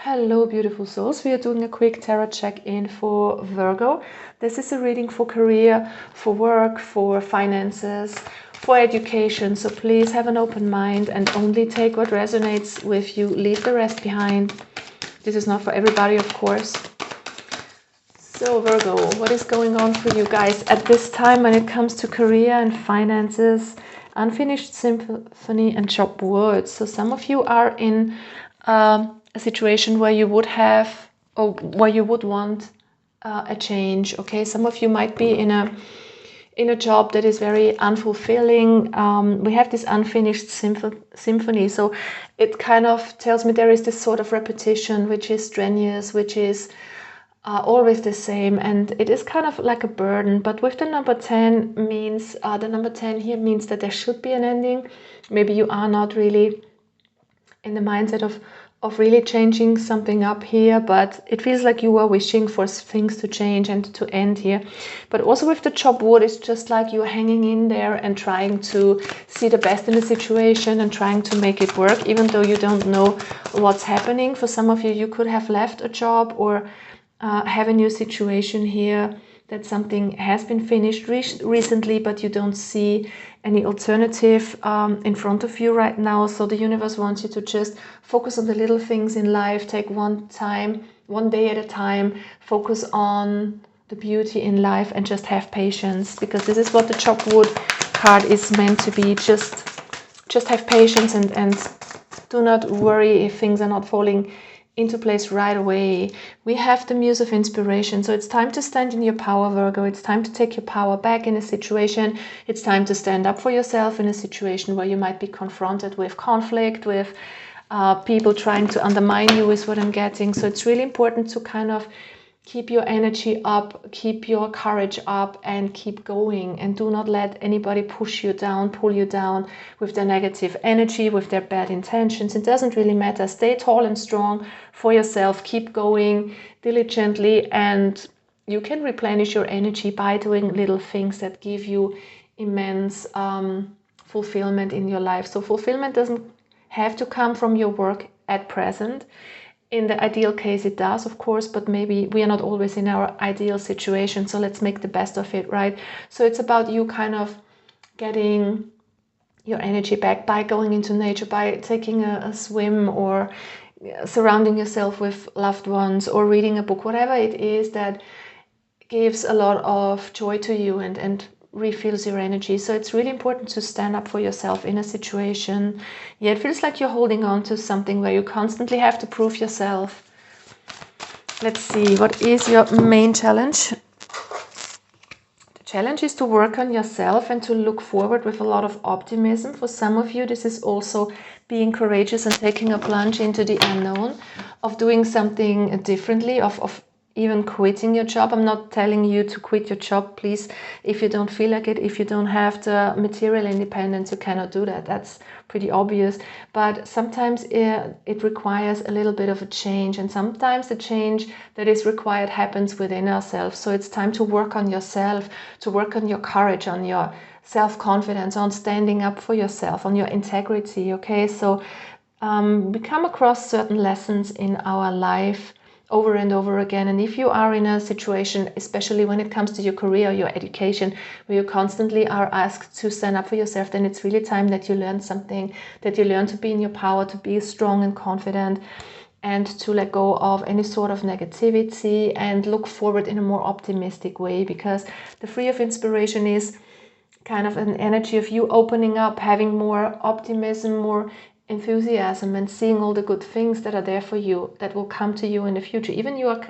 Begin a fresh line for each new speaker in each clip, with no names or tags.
Hello, beautiful souls. We are doing a quick tarot check-in for Virgo. This is a reading for career, for work, for finances, for education. So please have an open mind and only take what resonates with you. Leave the rest behind. This is not for everybody, of course. So Virgo, what is going on for you guys at this time when it comes to career and finances, unfinished symphony and chopped words? So some of you are in a situation where you would have, or where you would want a change. Okay, some of you might be in a job that is very unfulfilling. We have this unfinished symphony, so it kind of tells me there is this sort of repetition, which is strenuous, which is always the same, and it is kind of like a burden. But with the number 10 means, the number 10 here means that there should be an ending. Maybe you are not really in the mindset of really changing something up here, but it feels like you are wishing for things to change and to end here. But also with the chopped wood, it's just like you're hanging in there and trying to see the best in the situation and trying to make it work, even though you don't know what's happening. For some of you, you could have left a job or have a new situation here, that something has been finished recently, but you don't see any alternative in front of you right now. So the universe wants you to just focus on the little things in life, take one day at a time, focus on the beauty in life and just have patience, because this is what the chopped wood card is meant to be. Just have patience and do not worry if things are not falling into place right away. We have the Muse of Inspiration, so it's time to stand in your power, Virgo. It's time to take your power back in a situation. It's time to stand up for yourself in a situation where you might be confronted with conflict, with people trying to undermine you, is what I'm getting. So it's really important to kind of keep your energy up, keep your courage up, and keep going. And do not let anybody push you down, pull you down with their negative energy, with their bad intentions. It doesn't really matter. Stay tall and strong for yourself. Keep going diligently, and you can replenish your energy by doing little things that give you immense fulfillment in your life. So fulfillment doesn't have to come from your work at present. In the ideal case it does, of course, but maybe we are not always in our ideal situation, so let's make the best of it, right? So it's about you kind of getting your energy back by going into nature, by taking a swim, or surrounding yourself with loved ones, or reading a book, whatever it is that gives a lot of joy to you and refills your energy. So it's really important to stand up for yourself in a situation. Yeah, it feels like you're holding on to something where you constantly have to prove yourself. Let's see, what is your main challenge? The challenge is to work on yourself and to look forward with a lot of optimism. For some of you, this is also being courageous and taking a plunge into the unknown, of doing something differently, of even quitting your job. I'm not telling you to quit your job, please. If you don't feel like it, if you don't have the material independence, you cannot do that. That's pretty obvious. But sometimes it requires a little bit of a change, and sometimes the change that is required happens within ourselves. So it's time to work on yourself, to work on your courage, on your self-confidence, on standing up for yourself, on your integrity. Okay, so we come across certain lessons in our life over and over again. And if you are in a situation, especially when it comes to your career or your education, where you constantly are asked to stand up for yourself, then it's really time that you learn something, that you learn to be in your power, to be strong and confident, and to let go of any sort of negativity and look forward in a more optimistic way. Because the Three of Inspiration is kind of an energy of you opening up, having more optimism, more enthusiasm, and seeing all the good things that are there for you, that will come to you in the future. Even you are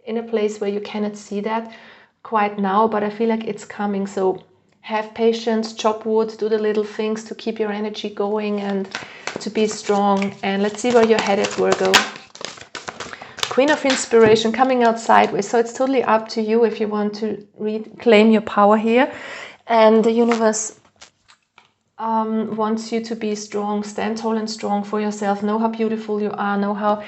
in a place where you cannot see that quite now, but I feel like it's coming. So have patience, chop wood, do the little things to keep your energy going and to be strong. And let's see where you're headed, Virgo. Queen of Inspiration coming out sideways, so it's totally up to you if you want to reclaim your power here. And the universe wants you to be strong, stand tall and strong for yourself. Know how beautiful you are, know how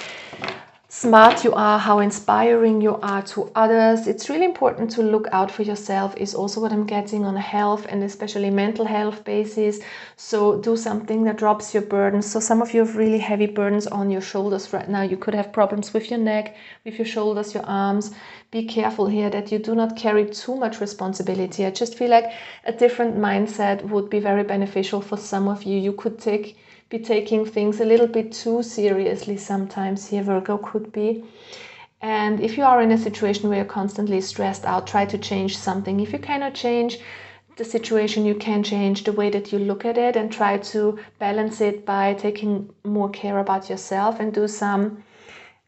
smart you are, how inspiring you are to others. It's really important to look out for yourself, is also what I'm getting on a health and especially mental health basis. So do something that drops your burdens. So some of you have really heavy burdens on your shoulders right now. You could have problems with your neck, with your shoulders, your arms. Be careful here that you do not carry too much responsibility. I just feel like a different mindset would be very beneficial for some of you. You could be taking things a little bit too seriously sometimes here, Virgo could be. And if you are in a situation where you're constantly stressed out, try to change something. If you cannot change the situation, you can change the way that you look at it and try to balance it by taking more care about yourself and do some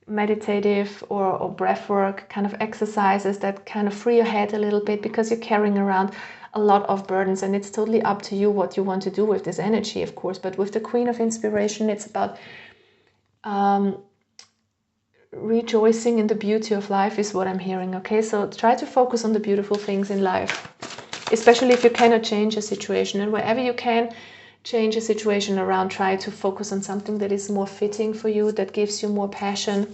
meditative or breath work kind of exercises that kind of free your head a little bit, because you're carrying around a lot of burdens, and it's totally up to you what you want to do with this energy, of course. But with the Queen of Inspiration, it's about rejoicing in the beauty of life is what I'm hearing. Okay, so try to focus on the beautiful things in life, especially if you cannot change a situation, and wherever you can change a situation around, try to focus on something that is more fitting for you, that gives you more passion.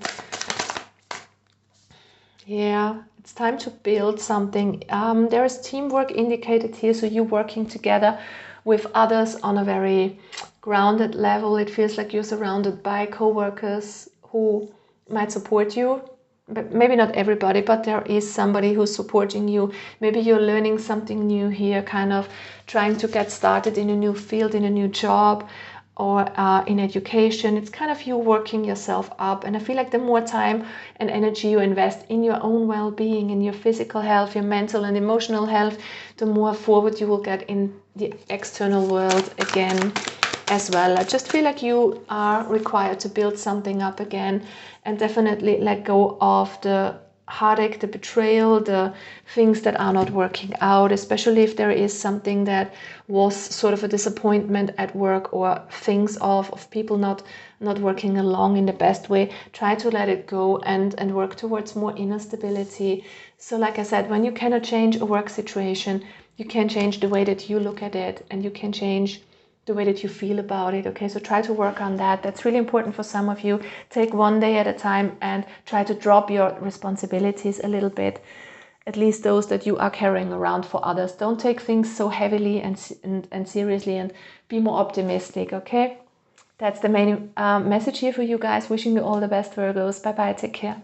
Yeah, it's time to build something. There is teamwork indicated here, so you working together with others on a very grounded level. It feels like you're surrounded by co-workers who might support you, but maybe not everybody, but there is somebody who's supporting you. Maybe you're learning something new here, kind of trying to get started in a new field, in a new job, or in education. It's kind of you working yourself up. And I feel like the more time and energy you invest in your own well-being, in your physical health, your mental and emotional health, the more forward you will get in the external world again as well. I just feel like you are required to build something up again, and definitely let go of the heartache, the betrayal, the things that are not working out, especially if there is something that was sort of a disappointment at work, or things of people not working along in the best way. Try to let it go and work towards more inner stability. So like I said, when you cannot change a work situation, you can change the way that you look at it, and you can change the way that you feel about it. Okay, so try to work on that. That's really important for some of you. Take one day at a time and try to drop your responsibilities a little bit, at least those that you are carrying around for others. Don't take things so heavily and seriously, and be more optimistic. Okay, that's the main message here for you guys. Wishing you all the best, Virgos. Bye bye, take care.